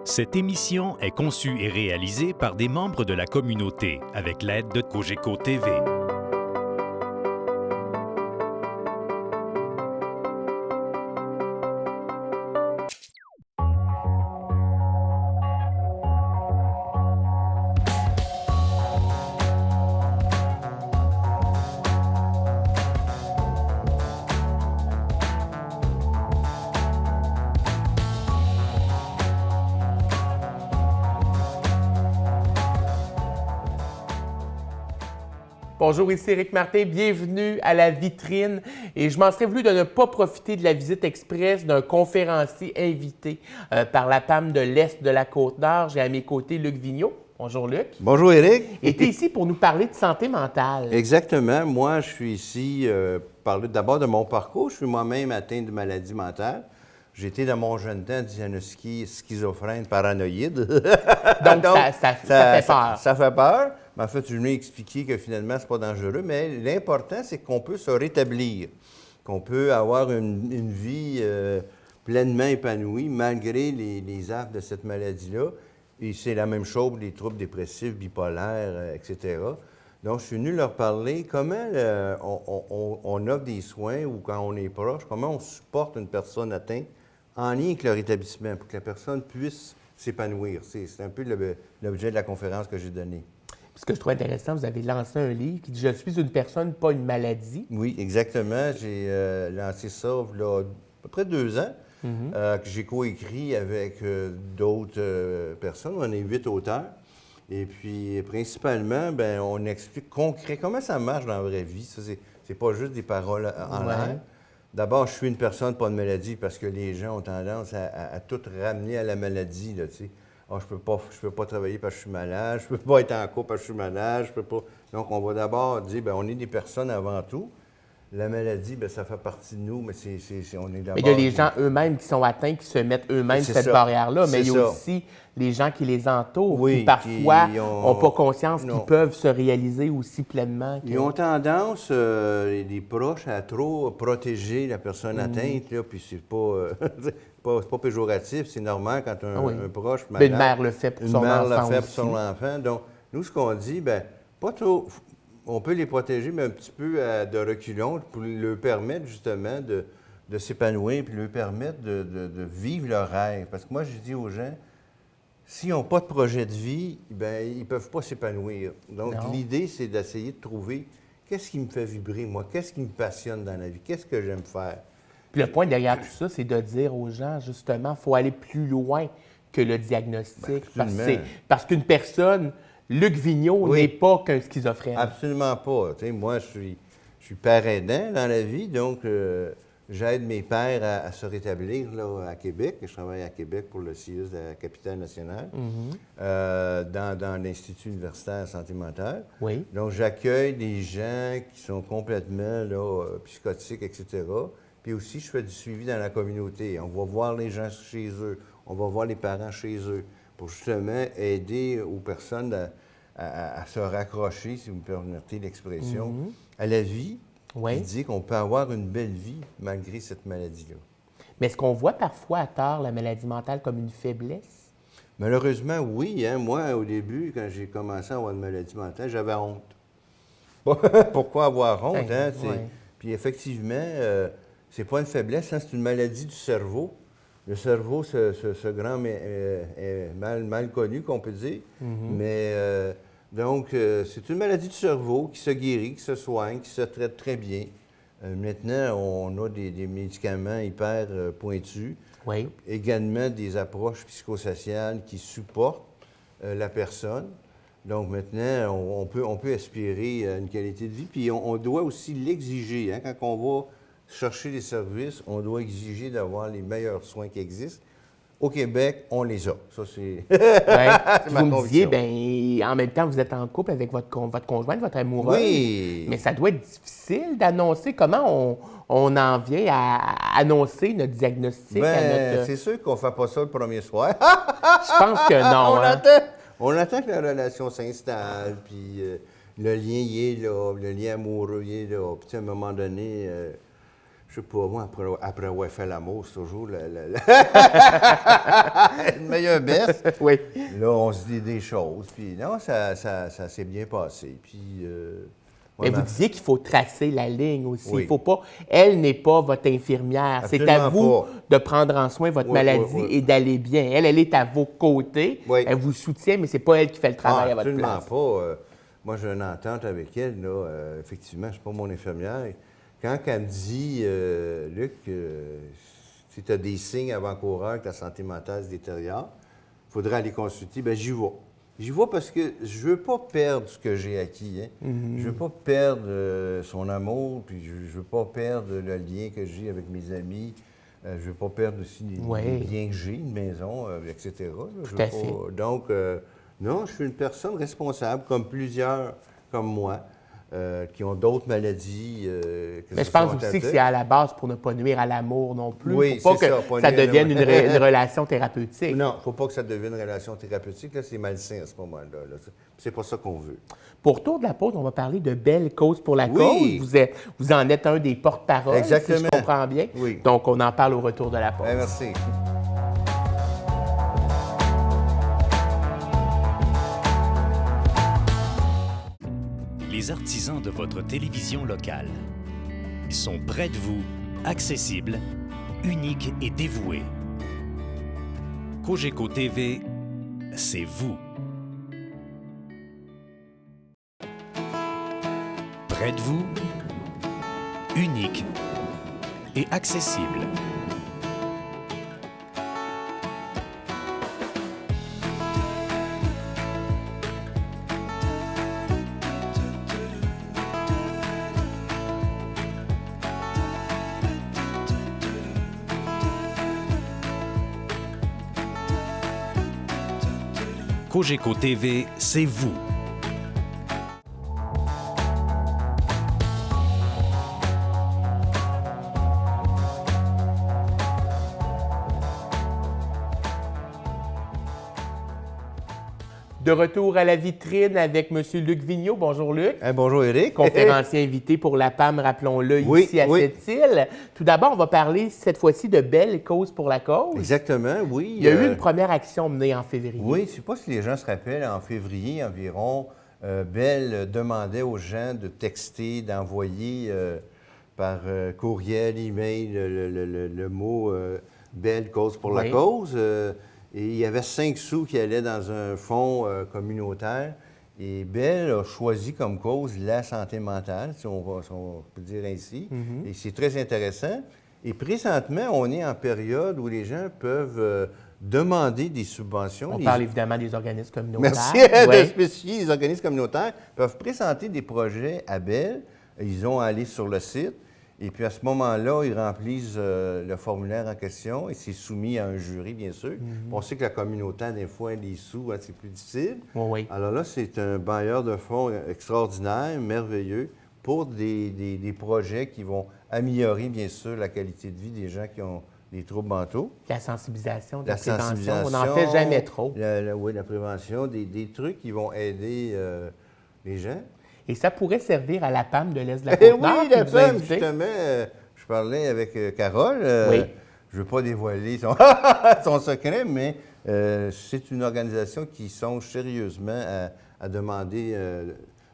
Cette émission est conçue et réalisée par des membres de la communauté avec l'aide de Cogeco TV. Bonjour, ici Éric Martin, bienvenue à la vitrine. Et je m'en serais voulu de ne pas profiter de la visite express d'un conférencier invité par la PAM de l'Est de la Côte-Nord. J'ai à mes côtés Luc Vigneault. Bonjour Luc. Bonjour Éric. Et tu es ici pour nous parler de santé mentale. Exactement. Moi, je suis ici pour parler d'abord de mon parcours. Je suis moi-même atteint de maladie mentale. J'ai été dans mon jeune temps diagnostiqué schizophrène paranoïde. Donc, ça fait peur. Ça fait peur. Mais en fait, je lui ai expliqué que finalement, c'est pas dangereux. Mais l'important, c'est qu'on peut se rétablir, qu'on peut avoir une vie pleinement épanouie malgré les affres de cette maladie-là. Et c'est la même chose pour les troubles dépressifs, bipolaires, etc. Donc, je suis venu leur parler comment on offre des soins ou quand on est proche, comment on supporte une personne atteinte en lien avec le rétablissement pour que la personne puisse s'épanouir. C'est un peu l'objet de la conférence que j'ai donnée. Ce que je trouve intéressant, vous avez lancé un livre qui dit « Je suis une personne, pas une maladie ». Oui, exactement. J'ai lancé ça il y a à peu près 2 ans, que j'ai coécrit avec d'autres personnes. On est 8 auteurs. Et puis, principalement, bien, on explique concret comment ça marche dans la vraie vie. Ça, c'est pas juste des paroles en l'air. D'abord, je suis une personne, pas de maladie, parce que les gens ont tendance à tout ramener à la maladie, là, tu sais. Ah, je peux pas travailler parce que je suis malade, je peux pas être en couple parce que je suis malade, je peux pas... Donc, on va d'abord dire, bien, on est des personnes avant tout. La maladie, bien, ça fait partie de nous, mais on est d'abord... Mais il y a les gens eux-mêmes qui sont atteints, qui se mettent eux-mêmes cette barrière-là, mais il y a aussi les gens qui les entourent, qui parfois n'ont pas conscience qu'ils peuvent se réaliser aussi pleinement. Ils ont tendance, les proches, à trop protéger la personne atteinte, là, puis c'est pas... c'est pas péjoratif, c'est normal quand un proche malade... Mais une mère le fait pour son enfant. Une mère le fait pour son enfant. Donc, nous, ce qu'on dit, bien, pas trop... On peut les protéger, mais un petit peu de reculons pour leur permettre, justement, de s'épanouir puis leur permettre de vivre leur rêve. Parce que moi, je dis aux gens, s'ils n'ont pas de projet de vie, bien, ils ne peuvent pas s'épanouir. Donc, l'idée, c'est d'essayer de trouver qu'est-ce qui me fait vibrer, moi, qu'est-ce qui me passionne dans la vie, qu'est-ce que j'aime faire. Puis le point derrière tout ça, c'est de dire aux gens, justement, il faut aller plus loin que le diagnostic. Parce qu'une personne, Luc Vigneault, n'est pas qu'un schizophrène. Absolument pas. Tu sais, moi, je suis père aidant dans la vie, donc j'aide mes pères à se rétablir là, à Québec. Je travaille à Québec pour le CIUS de la capitale nationale, dans l'Institut universitaire santé mentale. Oui. Donc, j'accueille des gens qui sont complètement là, psychotiques, etc., puis aussi, je fais du suivi dans la communauté. On va voir les gens chez eux, on va voir les parents chez eux, pour justement aider aux personnes à se raccrocher, si vous me permettez l'expression, à la vie, qui dit qu'on peut avoir une belle vie malgré cette maladie-là. Mais est-ce qu'on voit parfois à tort la maladie mentale comme une faiblesse? Malheureusement, oui. Hein? Moi, au début, quand j'ai commencé à avoir une maladie mentale, j'avais honte. Pourquoi avoir honte? Hein? Puis effectivement... c'est pas une faiblesse, hein? C'est une maladie du cerveau. Le cerveau, ce grand est mal connu, qu'on peut dire. Mais donc, c'est une maladie du cerveau qui se guérit, qui se soigne, qui se traite très bien. Maintenant, on a des médicaments hyper pointus. Oui. Également des approches psychosociales qui supportent la personne. Donc maintenant, on peut aspirer à une qualité de vie. Puis on doit aussi l'exiger. Hein? Quand on va chercher les services, on doit exiger d'avoir les meilleurs soins qui existent. Au Québec, on les a. Ça, c'est vous me disiez, bien, en même temps, vous êtes en couple avec votre conjointe, votre amoureuse. Oui. Mais ça doit être difficile d'annoncer. Comment on en vient à annoncer notre diagnostic? C'est sûr qu'on ne fait pas ça le premier soir. Je pense que non. On attend que la relation s'installe, puis le lien y est là, le lien amoureux y est là. Puis à un moment donné... je sais pas, moi, après avoir fait l'amour, c'est toujours le meilleur baisse. Oui. Là, on se dit des choses. Puis non, ça s'est bien passé. Puis, Mais vous disiez qu'il faut tracer la ligne aussi. Oui. Il faut pas. Elle n'est pas votre infirmière. C'est à Absolument vous pas. de prendre en soin votre Oui, maladie oui, oui. et d'aller bien. Elle est à vos côtés. Oui. Elle vous soutient, mais c'est pas elle qui fait le travail à votre absolument place. pas. Moi, j'ai une entente avec elle. Là, effectivement, je ne suis pas mon infirmière. Quand elle me dit, Luc, si tu as des signes avant-coureurs que ta santé mentale se détériore, il faudrait aller consulter, bien, j'y vais. J'y vais parce que je veux pas perdre ce que j'ai acquis. Hein. Je veux pas perdre son amour, puis je veux pas perdre le lien que j'ai avec mes amis. Je veux pas perdre aussi les biens que j'ai, une maison, etc. Là. Tout à fait. Donc, non, je suis une personne responsable, comme plusieurs comme moi, qui ont d'autres maladies. Mais je pense aussi que c'est à la base pour ne pas nuire à l'amour non plus. Oui, pour pas c'est que ça, ça devienne une relation thérapeutique. Non, il ne faut pas que ça devienne une relation thérapeutique. Là, c'est malsain à ce moment-là. Là. C'est pas ça qu'on veut. Pour Tour de la pause, on va parler de belles causes pour la Oui. cause. Vous en êtes un des porte-paroles, Exactement. si je comprends bien. Oui. Donc, on en parle au retour de la pause. Bien, merci. Les artisans de votre télévision locale. Ils sont près de vous, accessibles, uniques et dévoués. Cogeco TV, c'est vous. Près de vous, unique et accessible. Cogeco TV, c'est vous. De retour à la vitrine avec M. Luc Vigneault. Bonjour, Luc. Bonjour, Éric. Conférencier invité pour la PAM, rappelons-le, Oui, ici à oui. Sept-Îles. Tout d'abord, on va parler cette fois-ci de belles causes pour la cause. Exactement, oui. Il y a eu une première action menée en février. Oui, je ne sais pas si les gens se rappellent, en février environ, Bell demandait aux gens de texter, d'envoyer par courriel, email, le mot Bell cause pour la Oui. cause. Et il y avait 5 sous qui allaient dans un fonds communautaire. Et Bell a choisi comme cause la santé mentale, si on peut dire ainsi. Et c'est très intéressant. Et présentement, on est en période où les gens peuvent demander des subventions. On parle évidemment des organismes communautaires. Merci Ouais. de spécifier. Les organismes communautaires peuvent présenter des projets à Bell. Ils ont à aller sur le site. Et puis à ce moment-là, ils remplissent le formulaire en question et c'est soumis à un jury, bien sûr. On sait que la communauté, des fois, les sous, hein, c'est plus difficile. Oui, oui. Alors là, c'est un bailleur de fonds extraordinaire, merveilleux, pour des projets qui vont améliorer, bien sûr, la qualité de vie des gens qui ont des troubles mentaux. La sensibilisation, de La prévention, sensibilisation. on n'en fait jamais trop. Oui, la prévention, des trucs qui vont aider les gens. Et ça pourrait servir à la PAM de l'Est de la Eh Côte-Nord. oui, qui la vous a femme, invité. justement, je parlais avec Carole. Oui. Je ne veux pas dévoiler son, son secret, mais c'est une organisation qui songe sérieusement à demander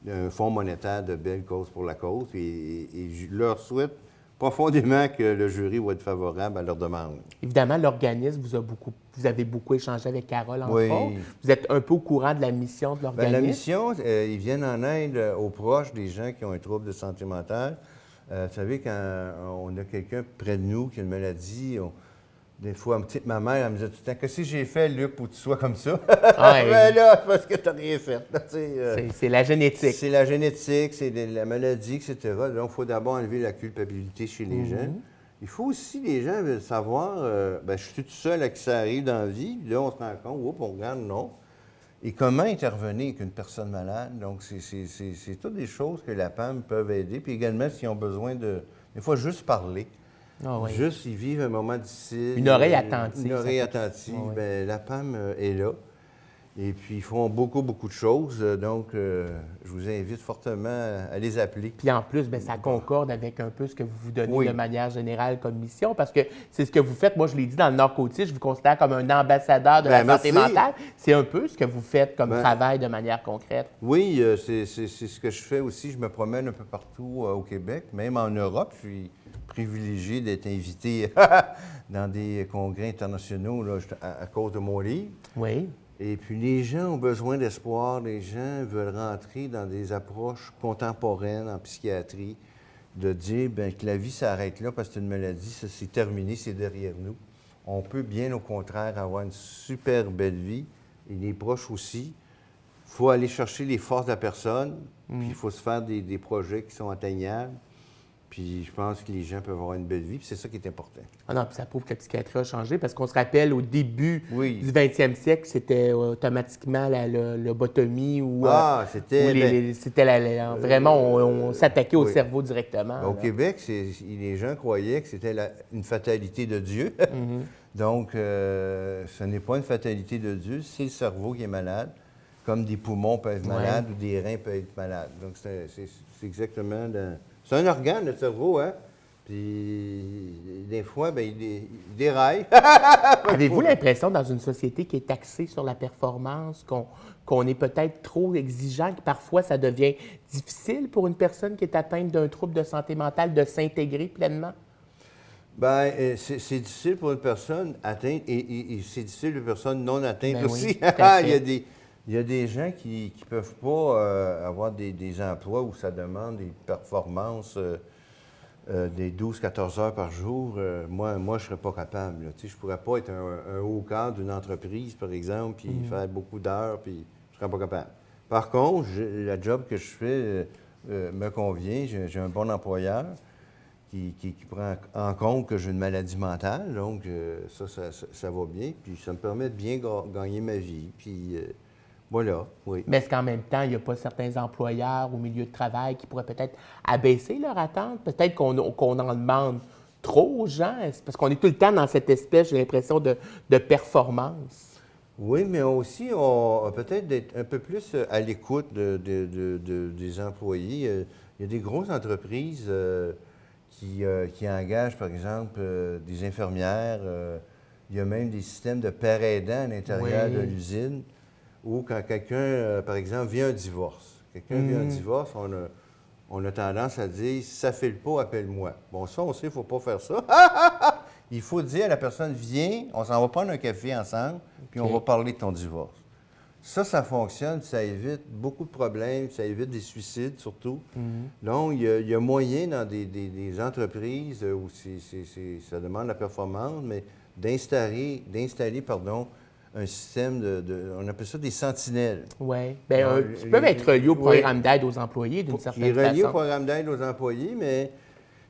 un fonds monétaire de belle cause pour la cause. Et je leur souhaite profondément que le jury va être favorable à leur demande. Évidemment, l'organisme vous avez beaucoup échangé avec Carole, entre Oui. autres. Vous êtes un peu au courant de la mission de Bien, l'organisme. la mission, ils viennent en aide aux proches des gens qui ont un trouble de santé mentale. Vous savez, quand on a quelqu'un près de nous qui a une maladie, des fois, ma mère, elle me disait tout le temps, qu'est-ce que j'ai fait, Luc, pour que tu sois comme ça? Ah, Ben là, c'est parce que tu n'as rien fait. Là, tu sais, C'est la génétique. c'est la génétique, c'est la maladie, etc. Donc, il faut d'abord enlever la culpabilité chez les gens. Il faut aussi, les gens veulent savoir, je suis tout seul à qui ça arrive dans la vie, puis là, on se rend compte, oups, on regarde, non. Et comment intervenir avec une personne malade? Donc, c'est toutes des choses que la PAM peuvent aider. Puis également, s'ils ont besoin des fois, juste parler. Ah oui. Juste, ils vivent un moment difficile. Une oreille attentive, Une oreille ça fait- attentive. Ah oui. Bien, la PAM est là. Et puis, ils font beaucoup, beaucoup de choses. Donc, je vous invite fortement à les appeler. Puis en plus, bien, ça concorde avec un peu ce que vous vous donnez Oui. de manière générale comme mission, parce que c'est ce que vous faites. Moi, je l'ai dit dans le Nord-Côtier, je vous considère comme un ambassadeur de la santé merci. mentale. C'est un peu ce que vous faites comme Ben, travail de manière concrète. Oui, c'est ce que je fais aussi. Je me promène un peu partout au Québec, même en Europe. Je suis privilégié d'être invité dans des congrès internationaux là, à cause de mon livre. Oui. Et puis, les gens ont besoin d'espoir. Les gens veulent rentrer dans des approches contemporaines en psychiatrie, de dire bien, que la vie s'arrête là parce que c'est une maladie, ça c'est terminé, c'est derrière nous. On peut bien au contraire avoir une super belle vie, et les proches aussi. Il faut aller chercher les forces de la personne, puis il faut se faire des projets qui sont atteignables. Puis je pense que les gens peuvent avoir une belle vie, puis c'est ça qui est important. Ah non, puis ça prouve que la psychiatrie a changé, parce qu'on se rappelle, au début Oui. du 20e siècle, c'était automatiquement la lobotomie ou... C'était... c'était vraiment, on s'attaquait au oui. cerveau directement. Au là. Québec, les gens croyaient que c'était une fatalité de Dieu. Donc, ce n'est pas une fatalité de Dieu, c'est le cerveau qui est malade, comme des poumons peuvent être malades ou des reins peuvent être malades. Donc, c'est exactement... C'est un organe, le cerveau, hein? Puis, des fois, bien, il déraille. Avez-vous l'impression, dans une société qui est axée sur la performance, qu'on est peut-être trop exigeant, que parfois ça devient difficile pour une personne qui est atteinte d'un trouble de santé mentale de s'intégrer pleinement? Bien, c'est difficile pour une personne atteinte et c'est difficile pour une personne non atteinte Ben aussi. oui, tout à fait. Il y a des gens qui ne peuvent pas avoir des emplois où ça demande des performances des 12-14 heures par jour. Moi, je ne serais pas capable. Là. Je ne pourrais pas être un haut cadre d'une entreprise, par exemple, puis faire beaucoup d'heures, puis je ne serais pas capable. Par contre, la job que je fais me convient. J'ai un bon employeur qui prend en compte que j'ai une maladie mentale. Donc, ça va bien. Puis ça me permet de bien gagner ma vie. Puis... voilà, oui. Mais est-ce qu'en même temps, il n'y a pas certains employeurs au milieu de travail qui pourraient peut-être abaisser leur attente? Peut-être qu'on en demande trop aux gens? Parce qu'on est tout le temps dans cette espèce, j'ai l'impression, de performance. Oui, mais aussi, on peut-être d'être un peu plus à l'écoute des employés. Il y a des grosses entreprises qui engagent, par exemple, des infirmières. Il y a même des systèmes de père aidant à l'intérieur de l'usine. Ou quand quelqu'un, par exemple, vit un divorce. On a tendance à dire « si ça ne file pas, appelle-moi ». Bon, ça, on sait, il ne faut pas faire ça. Il faut dire à la personne « viens, on s'en va prendre un café ensemble, puis on va parler de ton divorce ». Ça fonctionne, ça évite beaucoup de problèmes, ça évite des suicides surtout. Donc, il y a moyen dans des entreprises où ça demande la performance, mais d'installer un système on appelle ça des sentinelles. Oui. Bien, qui peuvent être reliés au programme d'aide aux employés d'une certaine façon. Qui est relié au programme d'aide aux employés, mais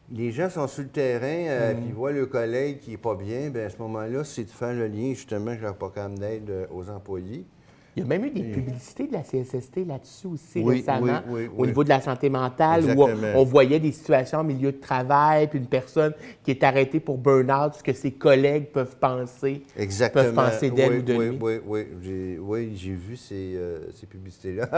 les gens sont sur le terrain, puis ils voient le collègue qui n'est pas bien. Bien, à ce moment-là, c'est de faire le lien justement avec le programme d'aide aux employés. Il y a même eu des publicités de la CSST là-dessus aussi Oui, récemment, oui, au niveau de la santé mentale, Exactement. où on voyait des situations en milieu de travail, puis une personne qui est arrêtée pour burn-out, ce que ses collègues peuvent penser, Exactement. peuvent penser d'elle ou de lui. Oui, j'ai vu ces publicités-là.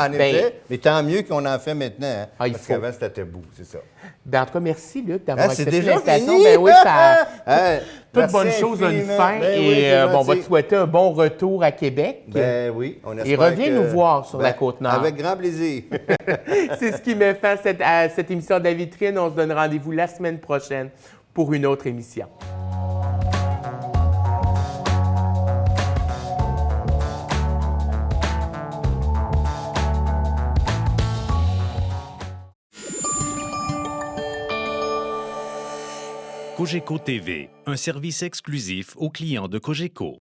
En effet. Mais tant mieux qu'on en fait maintenant, hein, parce qu'avant, c'était tabou, c'est ça. Bien, en tout cas, merci, Luc, d'avoir c'est accepté déjà l'invitation. fini? Ben oui, ça... Toute bonne Merci chose a une infiniment. fin. Ben oui, Et c'est on va gentil. te souhaiter un bon retour à Québec. Ben oui, on espère Et reviens nous voir sur la Côte-Nord. Avec grand plaisir. C'est ce qui met fin à cette émission de la vitrine. On se donne rendez-vous la semaine prochaine pour une autre émission. Cogeco TV, un service exclusif aux clients de Cogeco.